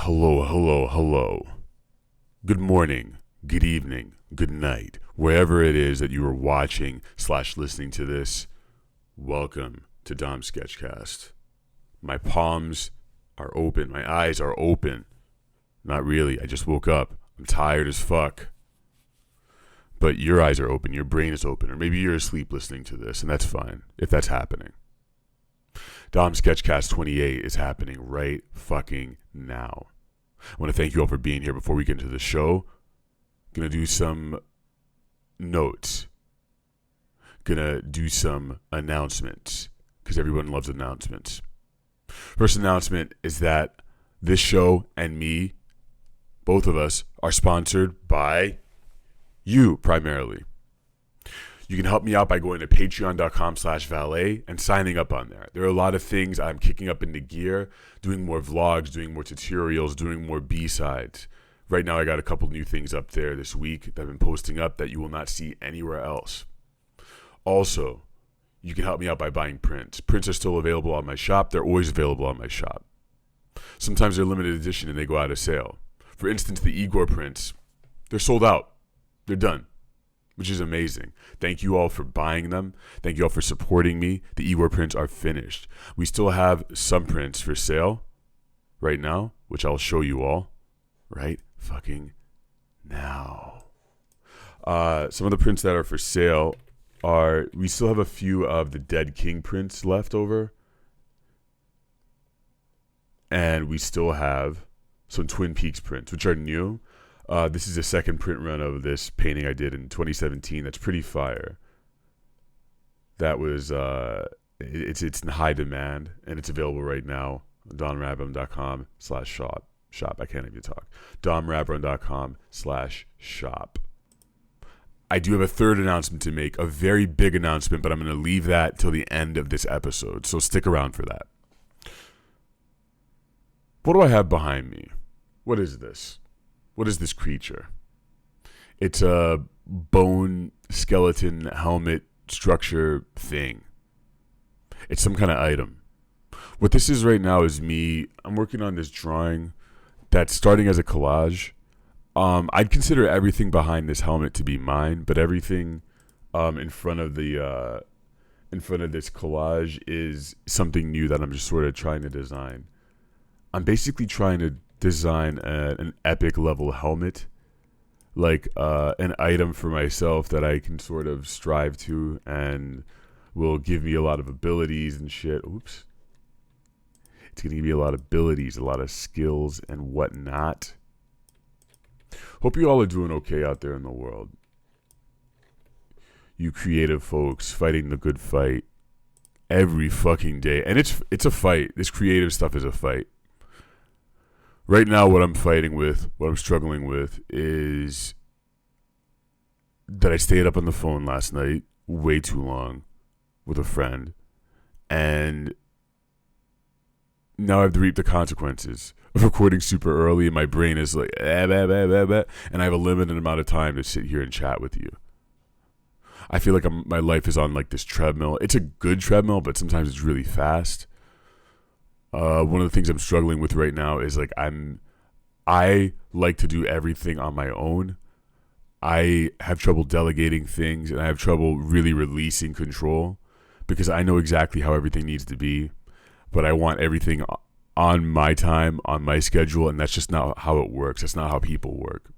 Hello, hello, hello. Good morning, good evening, good night. Wherever it is that you are watching / listening to this, welcome to Dom Sketchcast. My palms are open. My eyes are open. Not really. I just woke up. I'm tired as fuck. But your eyes are open. Your brain is open. Or maybe you're asleep listening to this, and that's fine if that's happening. Dom Sketchcast 28 is happening right fucking now. I want to thank you all for being here. Before we get into the show, gonna do some notes. Gonna do some announcements, because everyone loves announcements. First announcement is that this show and me, both of us, are sponsored by you primarily. You can help me out by going to patreon.com/valet and signing up on there. There are a lot of things I'm kicking up into gear, doing more vlogs, doing more tutorials, doing more B-sides. Right now I got a couple new things up there this week that I've been posting up that you will not see anywhere else. Also, you can help me out by buying prints. Prints are still available on my shop. They're always available on my shop. Sometimes they're limited edition and they go out of sale. For instance, the Igor prints, they're sold out. They're done, which is amazing. Thank you all for buying them. Thank you all for supporting me. The Igor prints are finished. We still have some prints for sale right now, which I'll show you all right fucking now. Some of the prints that are for sale are, we still have a few of the Dead King prints left over. And we still have some Twin Peaks prints, which are new. This is the second print run of this painting I did in 2017. That's pretty fire. That was, it's in high demand, and it's available right now. DomRabram.com/shop. I can't even talk. DomRabram.com/shop. I do have a third announcement to make, a very big announcement, but I'm going to leave that till the end of this episode, so stick around for that. What do I have behind me? What is this? What is this creature? It's a bone skeleton helmet structure thing. It's some kind of item. What this is right now is me. I'm working on this drawing that's starting as a collage. I'd consider everything behind this helmet to be mine, but everything in front of this collage is something new that I'm just sort of trying to design. I'm basically trying to design an epic level helmet, like an item for myself that I can sort of strive to and will give me a lot of abilities and shit. Oops. It's going to give me a lot of abilities, a lot of skills and whatnot. Hope you all are doing okay out there in the world. You creative folks fighting the good fight every fucking day. And it's a fight. This creative stuff is a fight. Right now, what I'm fighting with, what I'm struggling with, is that I stayed up on the phone last night way too long with a friend, and now I have to reap the consequences of recording super early, and my brain is like, and I have a limited amount of time to sit here and chat with you. I feel like my life is on like this treadmill. It's a good treadmill, but sometimes it's really fast. One of the things I'm struggling with right now is like I like to do everything on my own. I have trouble delegating things, and I have trouble really releasing control because I know exactly how everything needs to be, but I want everything on my time, on my schedule, and that's just not how it works. That's not how people work.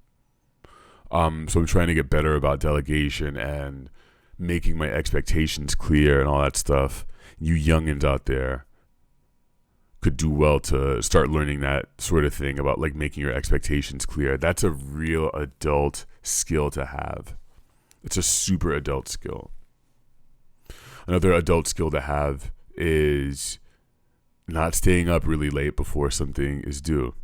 So I'm trying to get better about delegation and making my expectations clear and all that stuff. You youngins out there could do well to start learning that sort of thing about like making your expectations clear. That's a real adult skill to have. It's a super adult skill. Another adult skill to have is not staying up really late before something is due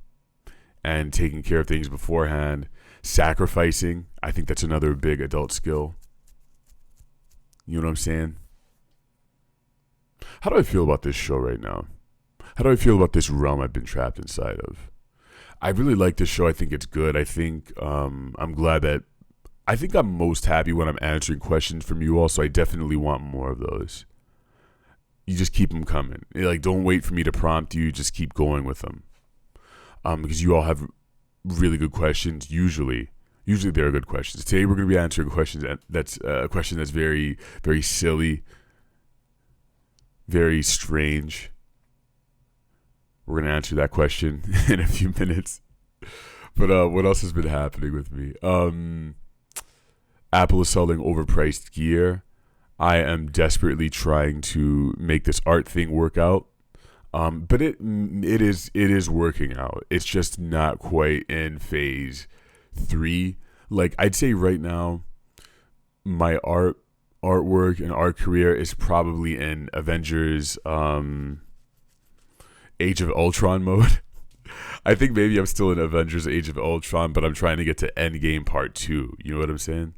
and taking care of things beforehand. Sacrificing, I think that's another big adult skill. You know what I'm saying? How do I feel about this show right now? How do I feel about this realm I've been trapped inside of? I really like this show. I think it's good. I think I'm glad that I think I'm most happy when I'm answering questions from you all, so I definitely want more of those. You just keep them coming. Like, don't wait for me to prompt you. Just keep going with them. because you all have really good questions. Usually they're good questions. Today we're going to be answering questions that's a question that's very, very silly, very strange. We're going to answer that question in a few minutes. But what else has been happening with me? Apple is selling overpriced gear. I am desperately trying to make this art thing work out. But it is working out. It's just not quite in phase 3. Like, I'd say right now, my artwork and art career is probably in Avengers Age of Ultron mode. I think maybe I'm still in Avengers Age of Ultron, but I'm trying to get to Endgame Part 2. You know what I'm saying?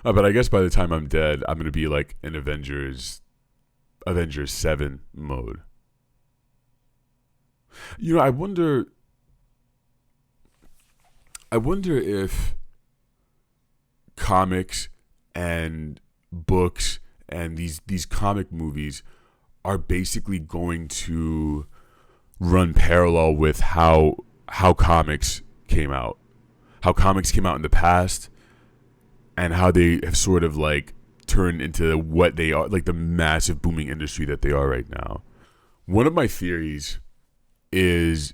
But I guess by the time I'm dead, I'm going to be like in Avengers 7 mode. You know, I wonder if comics and books and these comic movies are basically going to run parallel with how comics came out. How comics came out in the past and how they have sort of like turned into what they are, like the massive booming industry that they are right now. One of my theories is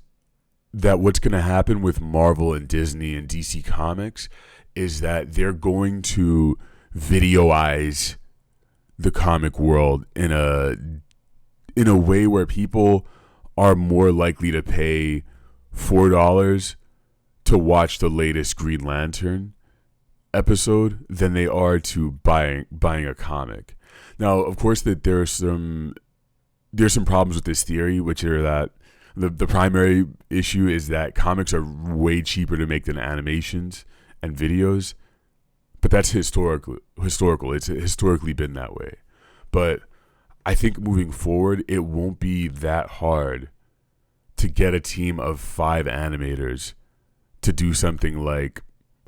that what's going to happen with Marvel and Disney and DC Comics is that they're going to videoize the comic world in a way where people are more likely to pay $4 to watch the latest Green Lantern episode than they are to buying a comic. Now, of course, that there's some problems with this theory, which are that the primary issue is that comics are way cheaper to make than animations and videos, but that's historical. It's historically been that way. But I think moving forward, it won't be that hard to get a team of 5 animators to do something like,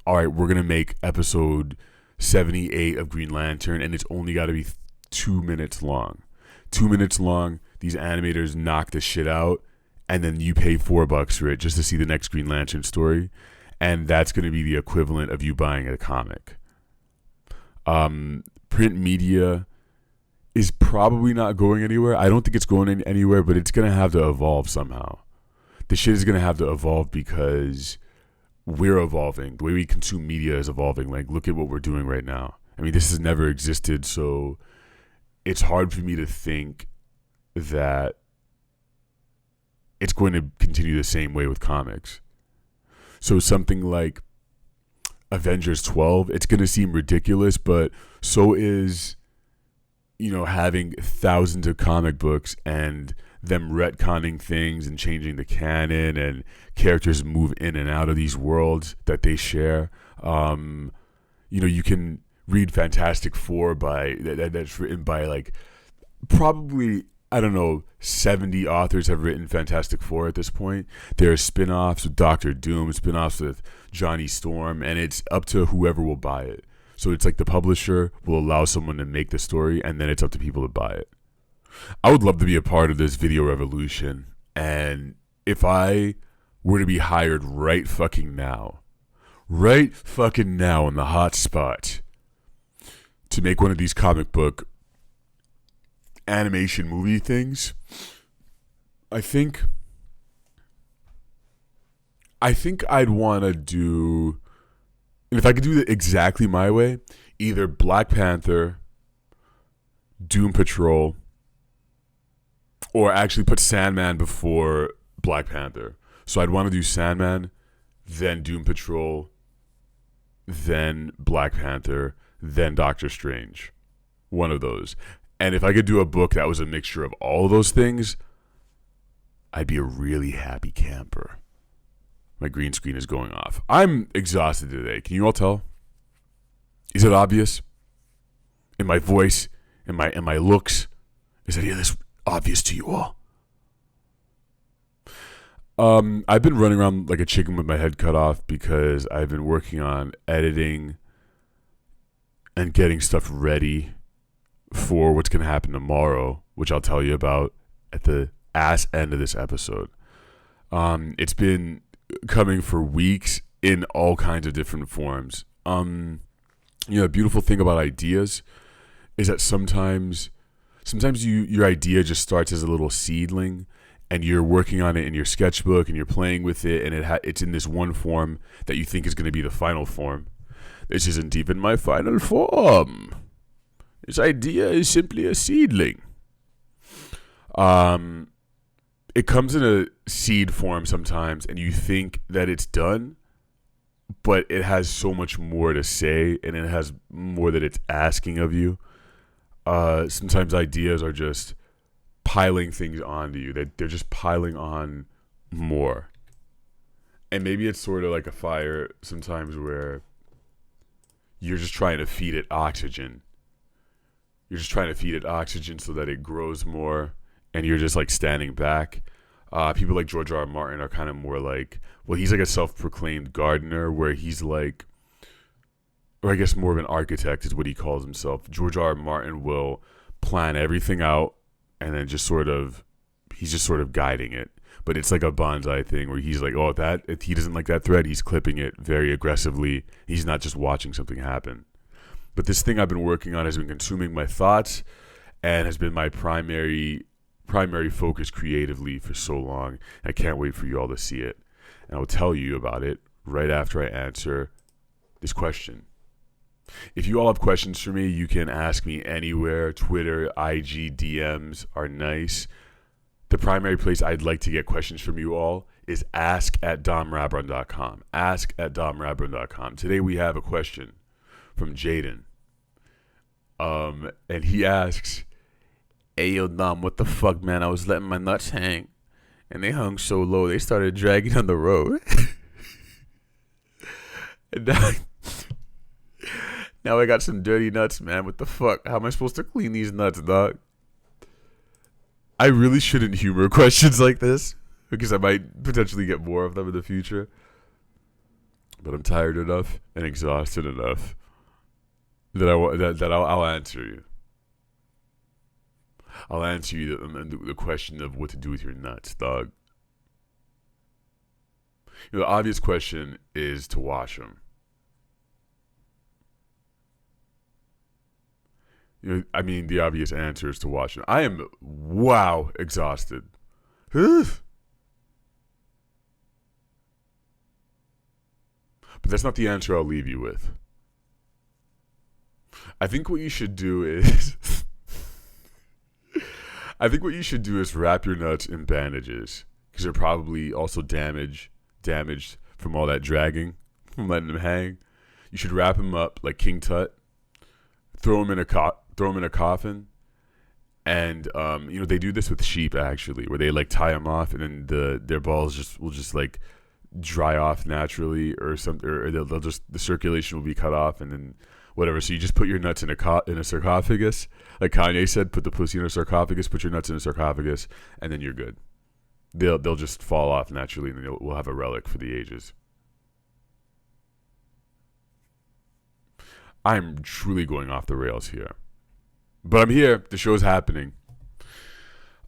all right, we're going to make episode 78 of Green Lantern, and it's only got to be 2 minutes long. 2 minutes long, these animators knock the shit out, and then you pay $4 for it just to see the next Green Lantern story, and that's going to be the equivalent of you buying a comic. Print media is probably not going anywhere. I don't think it's going anywhere, but it's going to have to evolve somehow. The shit is going to have to evolve because we're evolving. The way we consume media is evolving. Like, look at what we're doing right now. I mean, this has never existed, so it's hard for me to think that it's going to continue the same way with comics. So something like Avengers 12, it's going to seem ridiculous, but so is, you know, having thousands of comic books and them retconning things and changing the canon and characters move in and out of these worlds that they share. You know, you can read Fantastic Four that's written by like probably, I don't know, 70 authors have written Fantastic Four at this point. There are spin-offs with Doctor Doom, spin-offs with Johnny Storm, and it's up to whoever will buy it. So it's like the publisher will allow someone to make the story, and then it's up to people to buy it. I would love to be a part of this video revolution, and if I were to be hired right fucking now in the hot spot to make one of these comic book animation movie things, I think I'd want to do, and if I could do it exactly my way, either Black Panther, Doom Patrol, or actually put Sandman before Black Panther. So I'd want to do Sandman, then Doom Patrol, then Black Panther, then Doctor Strange. One of those. And if I could do a book that was a mixture of all of those things, I'd be a really happy camper. My green screen is going off. I'm exhausted today. Can you all tell? Is it obvious? In my voice, in my looks? Is any of this obvious to you all? I've been running around like a chicken with my head cut off because I've been working on editing and getting stuff ready for what's going to happen tomorrow, which I'll tell you about at the ass end of this episode. It's been coming for weeks in all kinds of different forms. The beautiful thing about ideas is that sometimes your idea just starts as a little seedling, and you're working on it in your sketchbook, and you're playing with it, and it's in this one form that you think is going to be the final form. This isn't even my final form. This idea is simply a seedling. It comes in a seed form sometimes, and you think that it's done, but it has so much more to say, and it has more that it's asking of you. Sometimes ideas are just piling things onto you. They're just piling on more. And maybe it's sort of like a fire sometimes where you're just trying to feed it oxygen. You're just trying to feed it oxygen so that it grows more, and you're just like standing back. People like George R. Martin are kind of more like, well, he's like a self-proclaimed gardener, where he's like, or I guess more of an architect is what he calls himself. George R. Martin will plan everything out, and then he's just sort of guiding it. But it's like a bonsai thing where he's like, oh, if he doesn't like that thread, he's clipping it very aggressively. He's not just watching something happen. But this thing I've been working on has been consuming my thoughts and has been my primary focus creatively for so long. I can't wait for you all to see it. And I'll tell you about it right after I answer this question. If you all have questions for me, you can ask me anywhere. Twitter, IG, DMs are nice. The primary place I'd like to get questions from you all is ask@domrabron.com. Ask@domrabron.com. Today we have a question from Jaden. And he asks, hey, yo, Dom, what the fuck, man? I was letting my nuts hang, and they hung so low, they started dragging on the road. And now I got some dirty nuts, man. What the fuck? How am I supposed to clean these nuts, dog? I really shouldn't humor questions like this, because I might potentially get more of them in the future. But I'm tired enough and exhausted enough that I'll answer you. I'll answer you the question of what to do with your nuts, dog. The obvious question is to wash them. The obvious answer is to wash them. I am, exhausted. But that's not the answer I'll leave you with. I think what you should do is wrap your nuts in bandages, because they're probably also damaged from all that dragging, from letting them hang. You should wrap them up like King Tut, throw them in a coffin, and they do this with sheep actually, where they like tie them off, and then their balls will just like dry off naturally, or something, or they'll just, the circulation will be cut off, and then whatever. So you just put your nuts in a sarcophagus, like Kanye said, put the pussy in a sarcophagus, put your nuts in a sarcophagus, and then you're good. They'll just fall off naturally, and then we'll have a relic for the ages. I'm truly going off the rails here, but I'm here. The show's happening.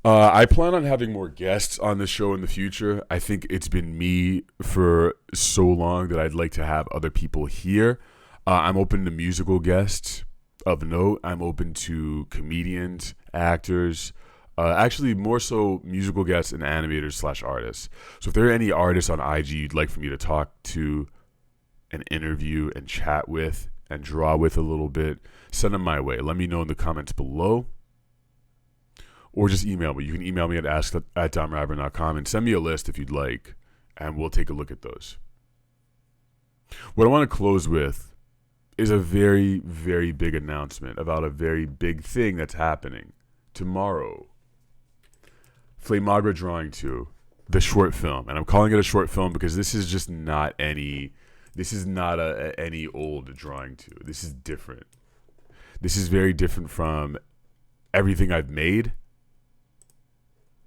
I plan on having more guests on the show in the future. I think it's been me for so long that I'd like to have other people here. I'm open to musical guests of note. I'm open to comedians, actors, actually more so musical guests and animators / artists. So if there are any artists on IG you'd like for me to talk to and interview and chat with and draw with a little bit, send them my way. Let me know in the comments below, or just email me. You can email me at ask@domrabron.com and send me a list if you'd like, and we'll take a look at those. What I want to close with is a very, very big announcement about a very big thing that's happening tomorrow. FLAMAGRA Drawing To, the short film. And I'm calling it a short film because this is just not any old drawing to. This is different. This is very different from everything I've made.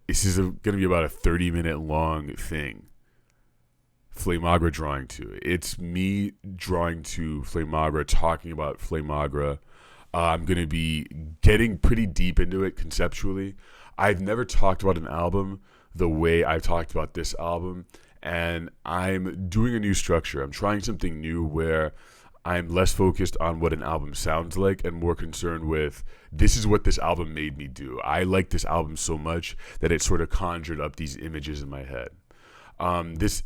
This is going to be about a 30-minute long thing. FLAMAGRA Drawing To. It's me drawing to FLAMAGRA, talking about FLAMAGRA. I'm going to be getting pretty deep into it conceptually. I've never talked about an album the way I've talked about this album, and I'm doing a new structure. I'm trying something new where I'm less focused on what an album sounds like and more concerned with this is what this album made me do. I like this album so much that it sort of conjured up these images in my head. This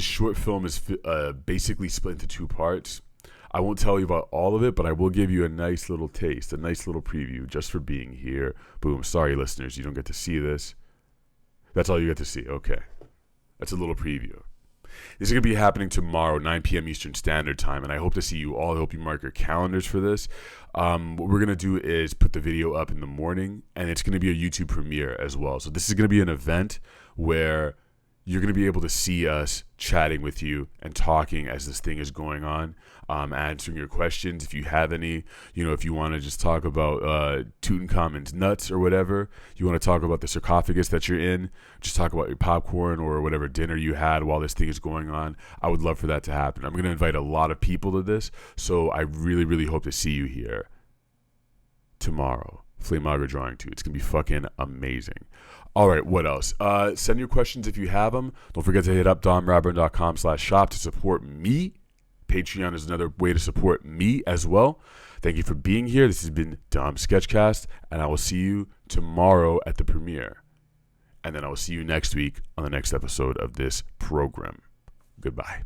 short film is basically split into two parts. I won't tell you about all of it, but I will give you a nice little taste, a nice little preview just for being here. Boom. Sorry, listeners, you don't get to see this. That's all you get to see. Okay. That's a little preview. This is going to be happening tomorrow, 9 p.m. Eastern Standard Time, and I hope to see you all. I hope you mark your calendars for this. What we're going to do is put the video up in the morning, and it's going to be a YouTube premiere as well. So this is going to be an event where you're going to be able to see us chatting with you and talking as this thing is going on, answering your questions if you have any. If you want to just talk about Tutankhamun's nuts or whatever, you want to talk about the sarcophagus that you're in, just talk about your popcorn or whatever dinner you had while this thing is going on. I would love for that to happen. I'm going to invite a lot of people to this, so I really, really hope to see you here tomorrow. FLAMAGRA Drawing To. It's going to be fucking amazing. All right, what else? Send your questions if you have them. Don't forget to hit up domradburn.com/shop to support me. Patreon is another way to support me as well. Thank you for being here. This has been Dom Sketchcast, and I will see you tomorrow at the premiere. And then I will see you next week on the next episode of this program. Goodbye.